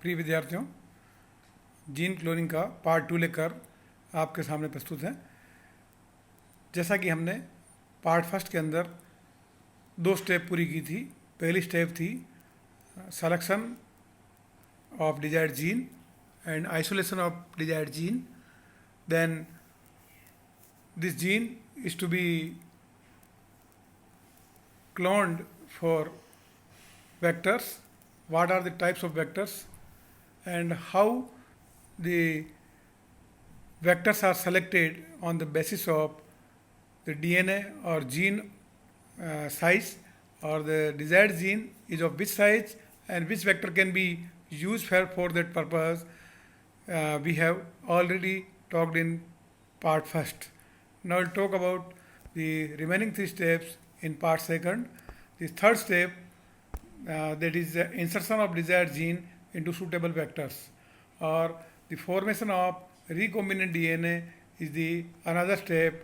प्रिय विद्यार्थियों, gene cloning का पार्ट 2 लेकर आपके सामने प्रस्तुत है। जैसा कि हमने पार्ट फर्स्ट के अंदर 2 स्टेप पूरी की थी। पहली स्टेप थी selection of desired gene and isolation of desired gene. Then this gene is to be cloned for vectors. What are the types of vectors and how the vectors are selected on the basis of the DNA or gene size, or the desired gene is of which size and which vector can be used for that purpose. We have already talked in part first. Now we'll talk about the remaining 3 steps in part second. The third step, that is the insertion of desired gene into suitable vectors, or the formation of recombinant DNA is the another step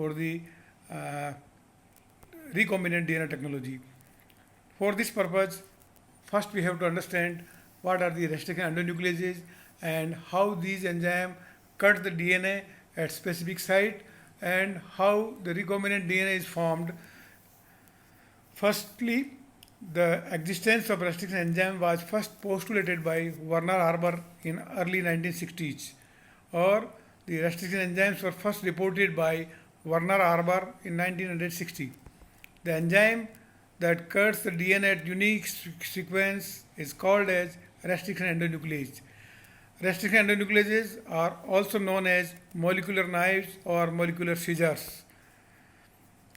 for the recombinant DNA technology. For this purpose, first we have to understand what are the restriction endonucleases and how these enzymes cut the DNA at specific site and how the recombinant DNA is formed. Firstly, the existence of restriction enzyme was first postulated by Werner Arber in early 1960s, or the restriction enzymes were first reported by Werner Arber in 1960. The enzyme that cuts the DNA at unique sequence is called as restriction endonuclease. Restriction endonucleases are also known as molecular knives or molecular scissors.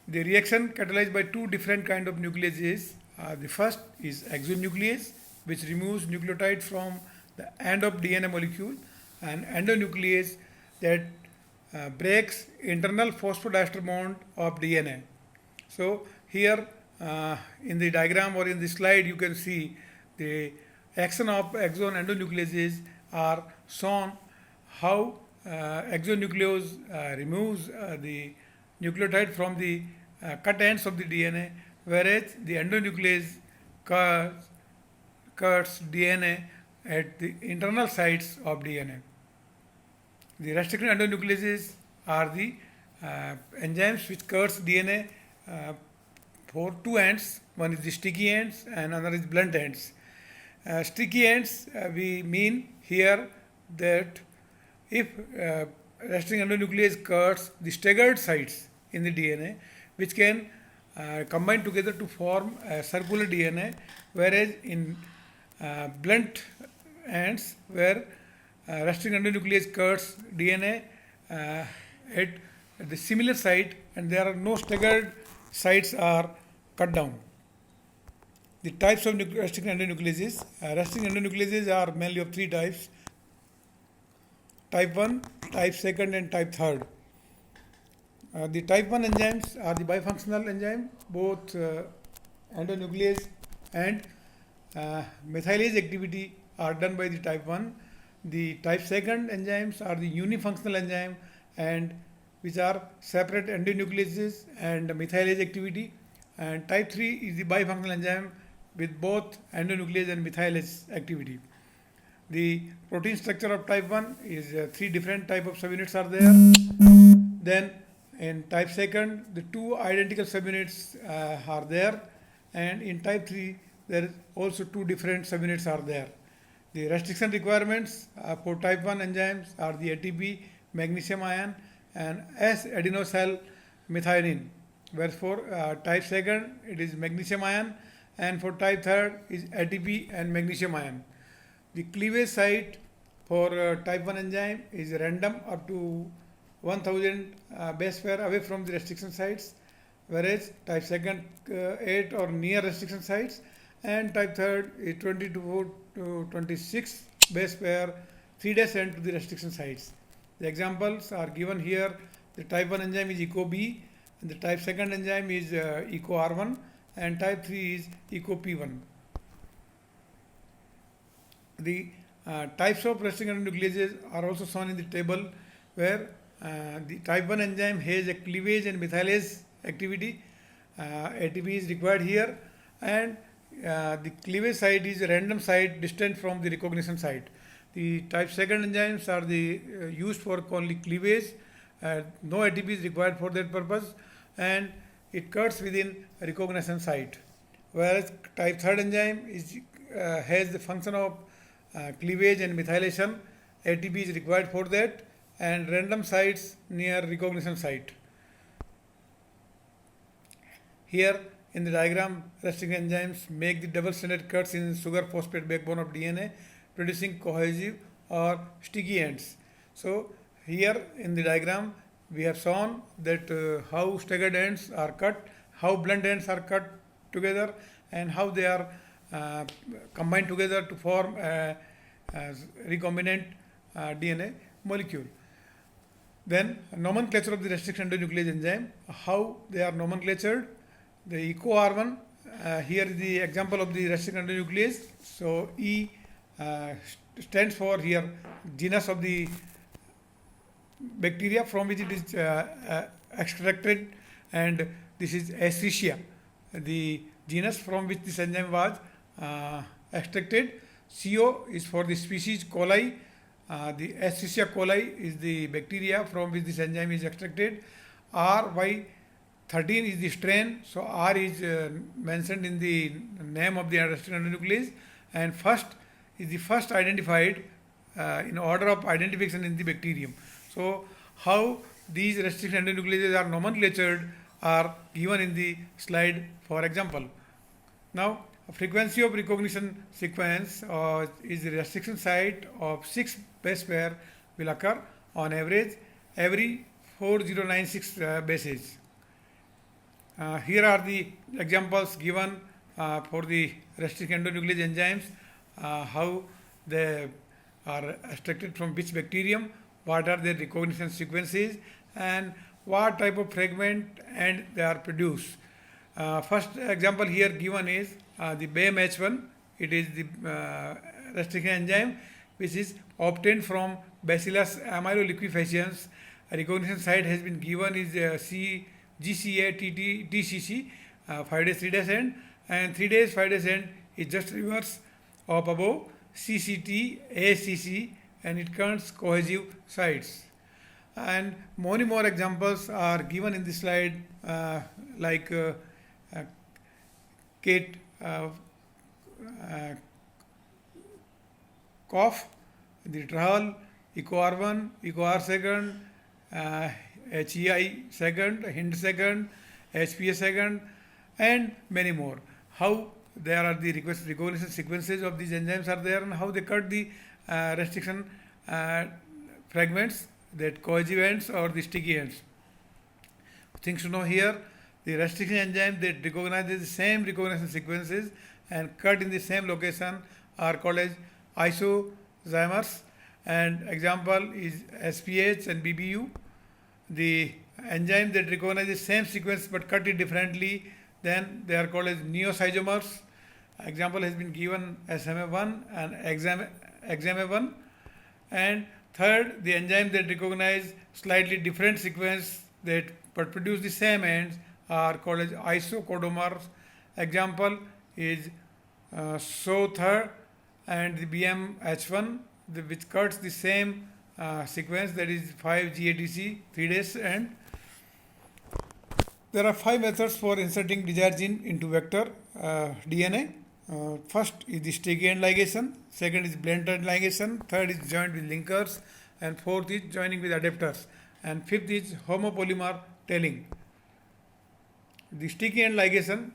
The reaction catalyzed by 2 different kinds of nucleases. The first is exonuclease, which removes nucleotide from the end of DNA molecule, and endonuclease that breaks internal phosphodiester bond of DNA. So here in the diagram or in the slide you can see the action of exon endonucleases are shown, how exonuclease removes the nucleotide from the cut ends of the DNA, whereas the endonuclease cuts DNA at the internal sites of DNA. The restricted endonucleases are the enzymes which cuts DNA for 2 ends. One is the sticky ends and another is blunt ends. Sticky ends, we mean here that if restricting endonuclease cuts the staggered sites in the DNA, which can combine together to form a circular DNA, whereas in blunt ends where restricting endonuclease cuts DNA at the similar site and there are no staggered sites are cut down. The types of restricting endonucleases. Restricting endonucleases are mainly of 3 types: type 1, type 2, and type 3. The type 1 enzymes are the bifunctional enzyme. Both endonuclease and methylase activity are done by the type 1. The type 2 enzymes are the unifunctional enzyme and which are separate endonucleases and methylase activity. And type 3 is the bifunctional enzyme with both endonuclease and methylase activity. The protein structure of type 1 is 3 different type of subunits are there. Then in type 2, the 2 identical subunits are there, and in type 3 there is also 2 different subunits are there. The restriction requirements for type 1 enzymes are the ATP, magnesium ion, and S-adenosine methionine, whereas for type 2 it is magnesium ion, and for type 3 is ATP and magnesium ion. The cleavage site for type 1 enzyme is random up to 1000 base pair away from the restriction sites, whereas type 2 8 or near restriction sites, and type 3 is 24 to 26 base pair 3 days end to the restriction sites. The examples are given here. The type 1 enzyme is EcoB, and the type 2 enzyme is EcoR1, and type 3 is EcoP1. The types of restricting endonucleases are also shown in the table, where the type 1 enzyme has a cleavage and methylase activity. ATP is required here, and the cleavage site is a random site distant from the recognition site. The type second enzymes are the used for only cleavage. No ATP is required for that purpose, and it cuts within recognition site. Whereas type third enzyme has the function of cleavage and methylation. ATP is required for that, and random sites near recognition site. Here in the diagram, restriction enzymes make the double stranded cuts in sugar phosphate backbone of DNA, producing cohesive or sticky ends. So here in the diagram, we have shown that how staggered ends are cut, how blunt ends are cut together, and how they are combined together to form a recombinant DNA molecule. Then nomenclature of the restriction endonuclease enzyme, how they are nomenclatured. The EcoR1, here is the example of the restriction endonuclease. So E stands for here genus of the bacteria from which it is extracted, and this is Escherichia, the genus from which this enzyme was extracted. CO is for the species coli. The Escherichia coli is the bacteria from which this enzyme is extracted. RY13 is the strain, so R is mentioned in the name of the restriction endonuclease, and first is the first identified in order of identification in the bacterium. So how these restriction endonucleases are nomenclatured are given in the slide, for example. Now, frequency of recognition sequence is the restriction site of 6 base pair will occur on average every 4096 bases. Here are the examples given for the restriction endonuclease enzymes, how they are extracted from which bacterium, what are their recognition sequences, and what type of fragment and they are produced. First example here given is the BAMH1. It is the restriction enzyme which is obtained from Bacillus amyloliquefaciens. A recognition site has been given is GCA-TCC, 5 days 3 days end, and 3 days 5 days end is just reverse of above CCT-ACC, and it counts cohesive sites. And many more examples are given in this slide, like Kate cough, the Trahal, EcoR1, EcoR second, HEI second, HIND second, HPA second, and many more. How there are the recognition sequences of these enzymes are there, and how they cut the restriction fragments, that cohesive ends or the sticky ends. Things to know here: the restriction enzyme that recognizes the same recognition sequences and cut in the same location are called as isozymers, and example is SPH and BBU. The enzyme that recognizes the same sequence but cut it differently, then they are called as neosizomers. Example has been given SMA1 and XMA1. And third, the enzymes that recognize slightly different sequence that but produce the same ends are called as isocodamers. Example is SO3 and the BMH1, which cuts the same sequence, that is 5-GATC, 3 days end. There are 5 methods for inserting desired gene into vector DNA. First is the sticky end ligation, second is blend end ligation, third is joint with linkers, and fourth is joining with adapters, and fifth is homopolymer tailing. The sticky end ligation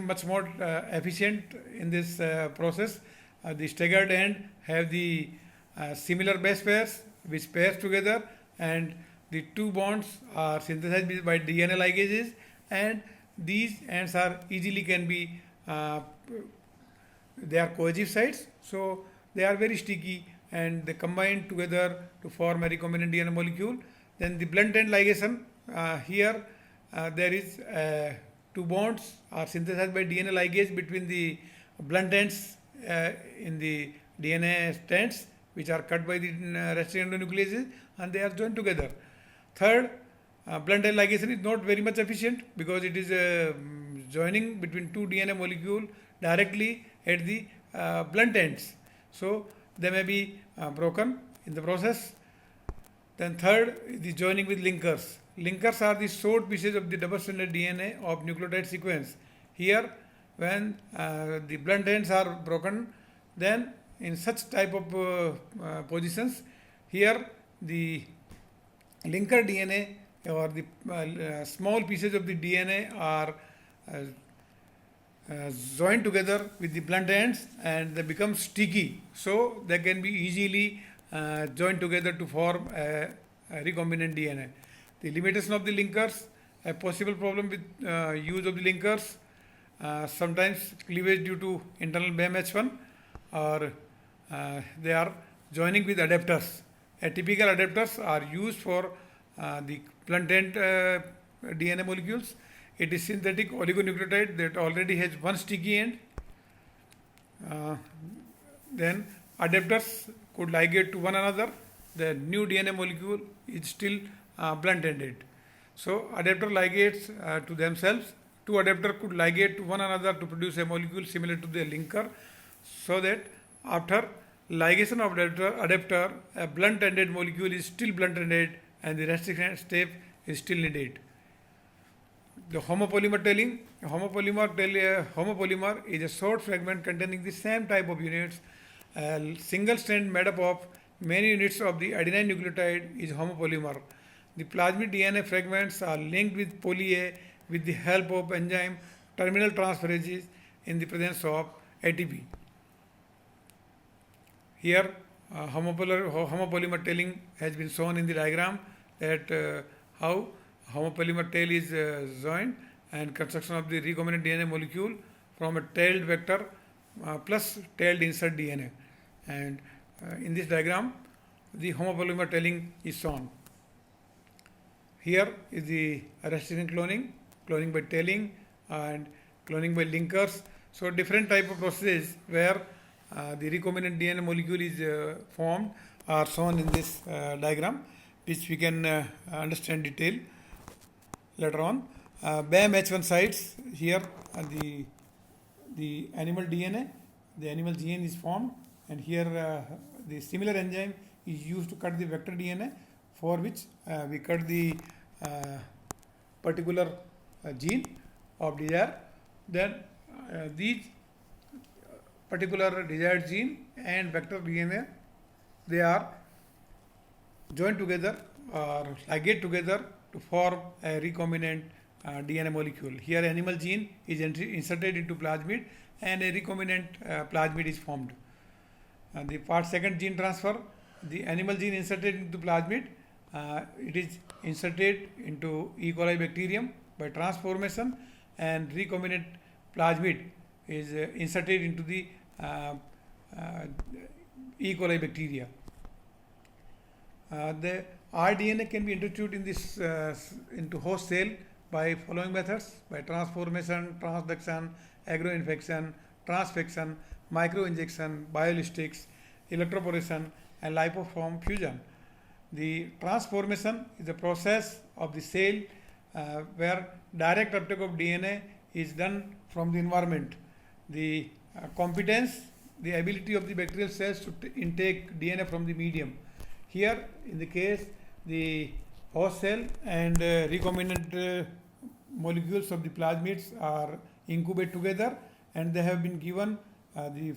much more efficient in this process. The staggered end have the similar base pairs which pairs together, and the 2 bonds are synthesized by DNA ligases, and these ends are easily can be they are cohesive sites, so they are very sticky and they combine together to form a recombinant DNA molecule. Then the blunt end ligation, here there is 2 bonds are synthesized by DNA ligase between the blunt ends in the DNA strands, which are cut by the restriction endonucleases, and they are joined together. Third, blunt end ligation is not very much efficient because it is joining between two DNA molecule directly at the blunt ends. So they may be broken in the process. Then third is the joining with linkers. Linkers are the short pieces of the double-stranded DNA of nucleotide sequence. Here, when the blunt ends are broken, then in such type of positions, here the linker DNA or the small pieces of the DNA are joined together with the blunt ends and they become sticky. So they can be easily joined together to form a recombinant DNA. The limitation of the linkers, a possible problem with use of the linkers, sometimes cleavage due to internal BAMH1 or they are joining with adapters. Atypical adapters are used for the blunt end DNA molecules. It is synthetic oligonucleotide that already has one sticky end. Then adapters could ligate to one another. The new DNA molecule is still blunt ended. So adapter ligates to themselves. Two adapters could ligate to one another to produce a molecule similar to the linker, so that after ligation of adapter, a blunt ended molecule is still blunt ended and the restriction step is still needed. The homopolymer tailing. Homopolymer is a short fragment containing the same type of units. A single strand made up of many units of the adenine nucleotide is homopolymer. The plasmid DNA fragments are linked with poly A with the help of enzyme terminal transferases in the presence of ATP. Here, homopolymer tailing has been shown in the diagram, that how homopolymer tail is joined and construction of the recombinant DNA molecule from a tailed vector plus tailed insert DNA. And in this diagram, the homopolymer tailing is shown. Here is the restriction cloning by tailing and cloning by linkers. So different type of processes where the recombinant DNA molecule is formed are shown in this diagram, which we can understand detail later on. BAMH1 sites, here the animal DNA, the animal gene is formed, and here the similar enzyme is used to cut the vector DNA, for which we cut the particular gene of desire. Then these particular desired gene and vector DNA, they are joined together or ligate together to form a recombinant DNA molecule. Here animal gene is inserted into plasmid and a recombinant plasmid is formed. The part second, gene transfer. The animal gene inserted into plasmid, it is inserted into E. coli bacterium by transformation, and recombinant plasmid is inserted into the E. coli bacteria. The rDNA can be introduced in this into host cell by following methods: by transformation, transduction, agroinfection, transfection, microinjection, biolistics, electroporation, and lipoform fusion. The transformation is a process of the cell where direct uptake of DNA is done from the environment. The competence, the ability of the bacterial cells to intake DNA from the medium. Here, in the case, the host cell and recombinant molecules of the plasmids are incubated together, and they have been given the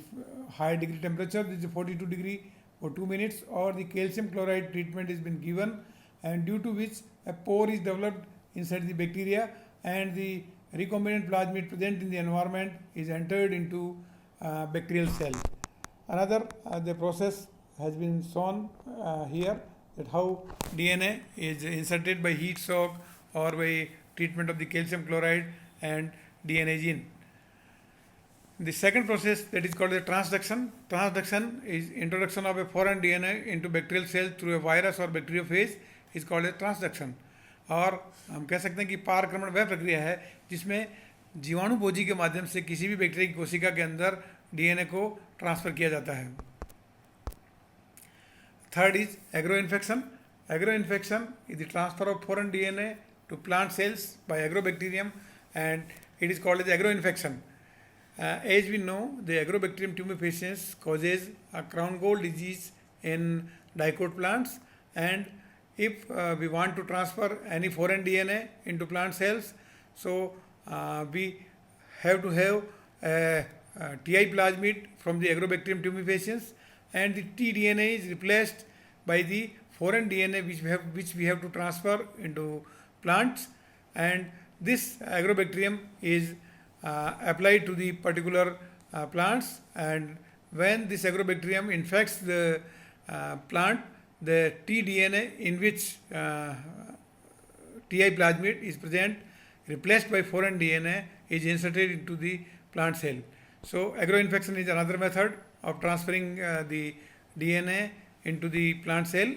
high degree temperature, this is 42 degree for 2 minutes, or the calcium chloride treatment has been given, and due to which a pore is developed inside the bacteria, and the recombinant plasmid present in the environment is entered into bacterial cell. Another the process has been shown here, that how DNA is inserted by heat shock or by treatment of the calcium chloride and DNA gene. The second process, that is called the transduction. Transduction is introduction of a foreign DNA into bacterial cell through a virus or bacteriophage, is called a transduction. और हम कह सकते हैं कि पारक्रमण वह प्रक्रिया है जिसमें जीवाणुभोजी के माध्यम से किसी भी बैक्टीरिया की कोशिका के अंदर डीएनए को ट्रांसफर किया जाता है. Third is agroinfection. Agroinfection is the transfer of foreign DNA to plant cells by agrobacterium, and it is called as agroinfection. As we know, the Agrobacterium tumefaciens causes a crown gall disease in dicot plants, and if we want to transfer any foreign DNA into plant cells, so we have to have TI plasmid from the Agrobacterium tumefaciens, and the tDNA is replaced by the foreign DNA which we have to transfer into plants, and this agrobacterium is applied to the particular plants, and when this agrobacterium infects the plant, the tDNA in which TI plasmid is present, replaced by foreign DNA, is inserted into the plant cell. So agroinfection is another method of transferring the DNA into the plant cell.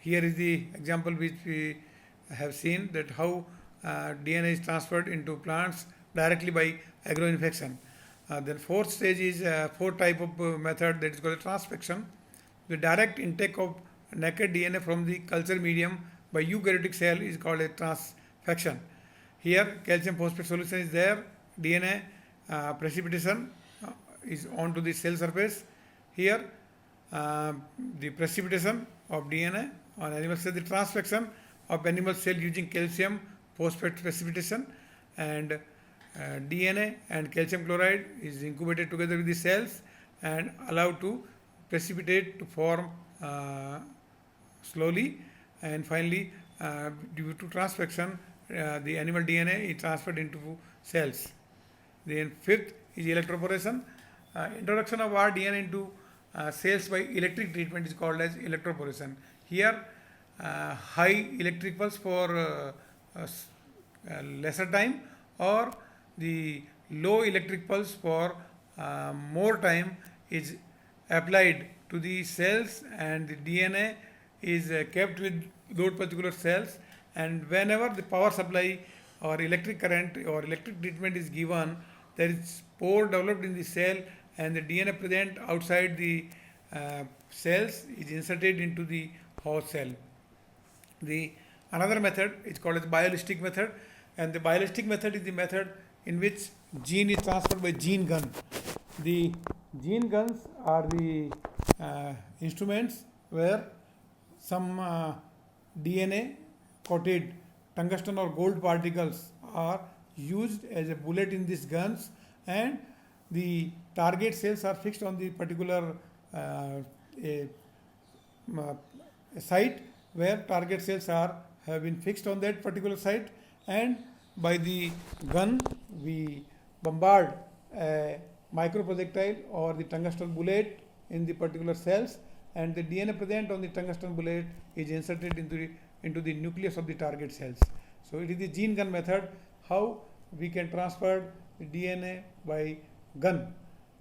Here is the example which we have seen, that how DNA is transferred into plants directly by agroinfection. Then fourth stage is fourth type of method, that is called transfection. The direct intake of naked DNA from the culture medium by eukaryotic cell is called a transfection. Here calcium phosphate solution is there, DNA precipitation is onto the cell surface. Here the precipitation of DNA on animal cell, the transfection of animal cell using calcium phosphate precipitation, and DNA and calcium chloride is incubated together with the cells and allowed to precipitate to form slowly, and finally due to transfection the animal DNA is transferred into cells. Then fifth is electroporation. Introduction of rDNA into cells by electric treatment is called as electroporation. Here high electric pulse for lesser time, or the low electric pulse for more time is applied to the cells, and the DNA is kept with those particular cells, and whenever the power supply or electric current or electric treatment is given, there is pore developed in the cell, and the DNA present outside the cells is inserted into the host cell. The another method is called as biolistic method, and the biolistic method is the method in which gene is transferred by gene gun. The gene guns are the instruments where some DNA coated tungsten or gold particles are used as a bullet in these guns, and the target cells are fixed on the particular site where target cells have been fixed on that particular site, and by the gun we bombard a microprojectile or the tungsten bullet in the particular cells, and the DNA present on the tungsten bullet is inserted into the nucleus of the target cells. So it is the gene gun method how we can transfer the DNA by gun.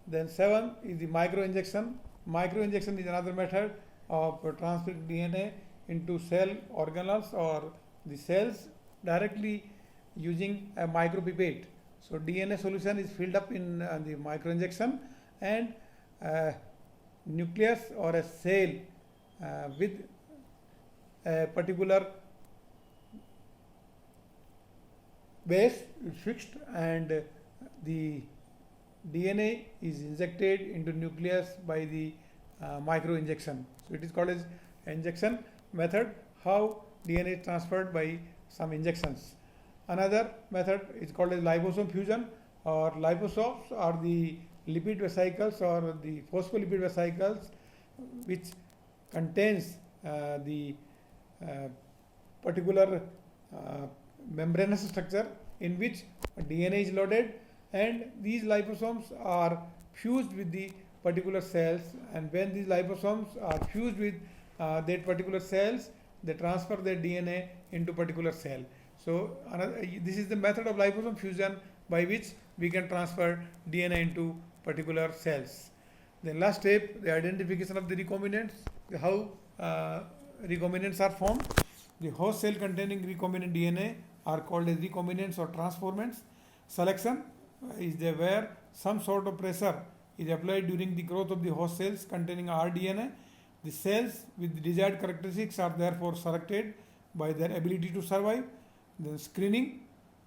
Then 7 is the microinjection. Microinjection is another method of transferring DNA into cell organelles or the cells directly using a micropipette. So DNA solution is filled up in the microinjection, and nucleus or a cell with a particular base is fixed, and the DNA is injected into nucleus by the microinjection. So it is called as injection method, how DNA is transferred by some injections. Another method is called as liposome fusion, or liposomes are the lipid vesicles or the phospholipid vesicles which contains the particular membranous structure in which DNA is loaded, and these liposomes are fused with the particular cells, and when these liposomes are fused with that particular cells, they transfer their DNA into particular cell. So this is the method of liposome fusion by which we can transfer DNA into particular cells. The last step, the identification of the recombinants, how recombinants are formed. The host cell containing recombinant DNA are called as recombinants or transformants. Selection is there where some sort of pressure is applied during the growth of the host cells containing rDNA. The cells with the desired characteristics are therefore selected by their ability to survive. Then screening,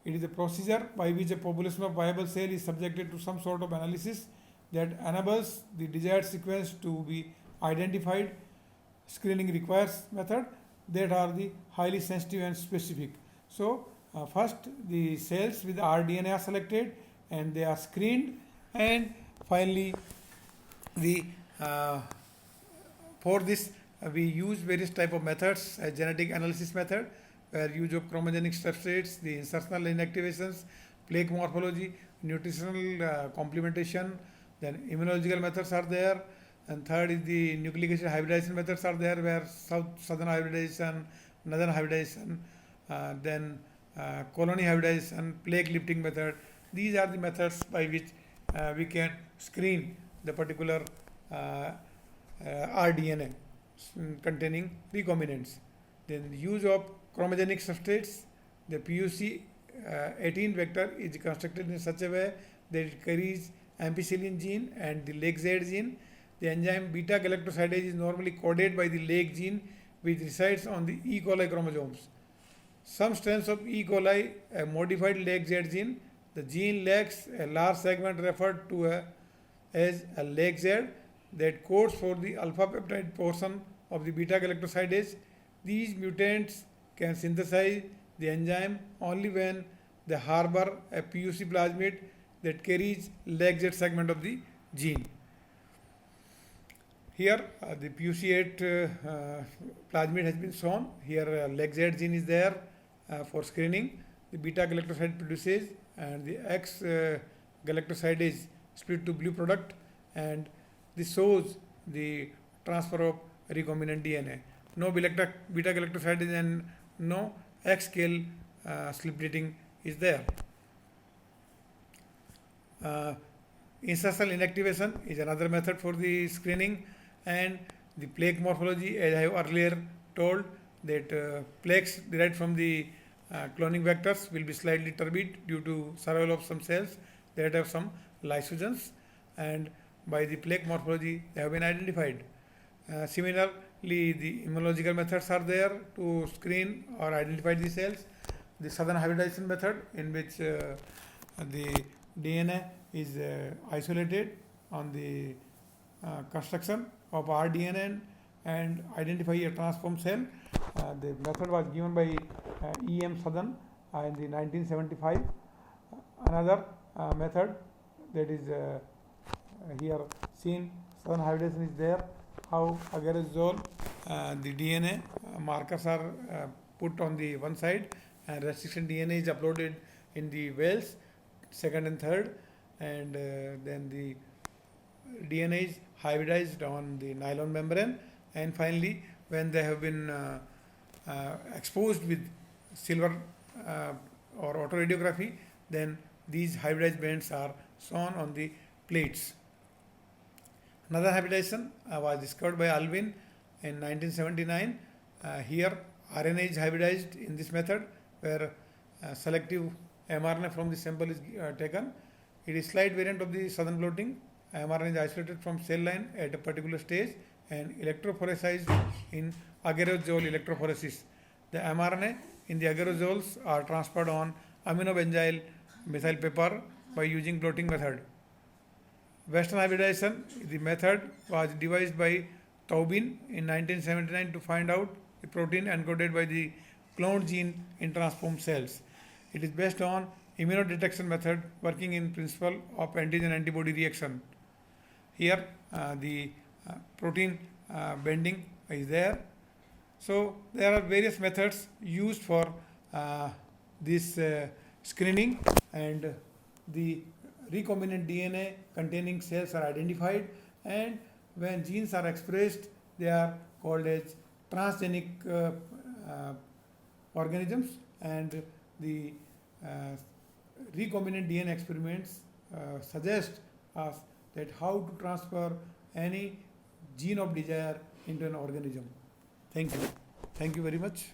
It is a procedure by which a population of viable cell is subjected to some sort of analysis that enables the desired sequence to be identified. Screening requires method that are the highly sensitive and specific. So first the cells with rDNA are selected and they are screened, and finally the for this we use various type of methods. A genetic analysis method where use of chromogenic substrates, the insertional inactivations, plaque morphology, nutritional complementation, then immunological methods are there, and third is the nucleic acid hybridization methods are there, where southern hybridization, northern hybridization, then colony hybridization, plaque lifting method. These are the methods by which we can screen the particular rDNA containing recombinants. Then the use of chromogenic substrates, the PUC 18 vector is constructed in such a way that it carries ampicillin gene and the leg Z gene. The enzyme beta galactosidase is normally coded by the leg gene, which resides on the E. coli chromosomes. Some strains of E. coli, a modified leg Z gene, the gene lacks a large segment referred to as a leg Z that codes for the alpha peptide portion of the beta galactosidase. These mutants can synthesize the enzyme only when they harbor a PUC plasmid that carries leg Z segment of the gene. Here the PUC8 plasmid has been shown. Here leg Z gene is there for screening. The beta galactoside produces and the X galactosidase split to blue product, and this shows the transfer of recombinant DNA. No beta galactosidase and no X scale spliting is there. Insertional inactivation is another method for the screening, and the plaque morphology, as I have earlier told, that plaques derived from the cloning vectors will be slightly turbid due to survival of some cells that have some lysogens, and by the plaque morphology they have been identified. Similarly, the immunological methods are there to screen or identify the cells. The southern hybridization method, in which the DNA is isolated on the construction of rDNA and identify a transformed cell. The method was given by E.M. Southern in the 1975. Another method that is here seen, southern hybridization is there. How agarosol, the DNA markers are put on the one side, and restriction DNA is uploaded in the wells, second and third, and then the DNA is hybridized on the nylon membrane, and finally when they have been exposed with silver or autoradiography, then these hybridized bands are shown on the plates. Another hybridization was discovered by Alvin in 1979. Here RNA is hybridized in this method, where selective mRNA from the sample is taken. It is slight variant of the southern blotting. mRNA is isolated from cell line at a particular stage and electrophoresized in agarosol electrophoresis. The mRNA in the agarosols are transferred on aminobenzyl methyl paper by using blotting method. Western hybridization, the method was devised by Taubin in 1979 to find out the protein encoded by the cloned gene in transformed cells. It is based on immunodetection method working in principle of antigen antibody reaction. Here the protein bending is there. So there are various methods used for this screening, and the recombinant DNA containing cells are identified, and when genes are expressed they are called as transgenic organisms, and the recombinant DNA experiments suggest us that how to transfer any gene of desire into an organism. Thank you. Thank you very much.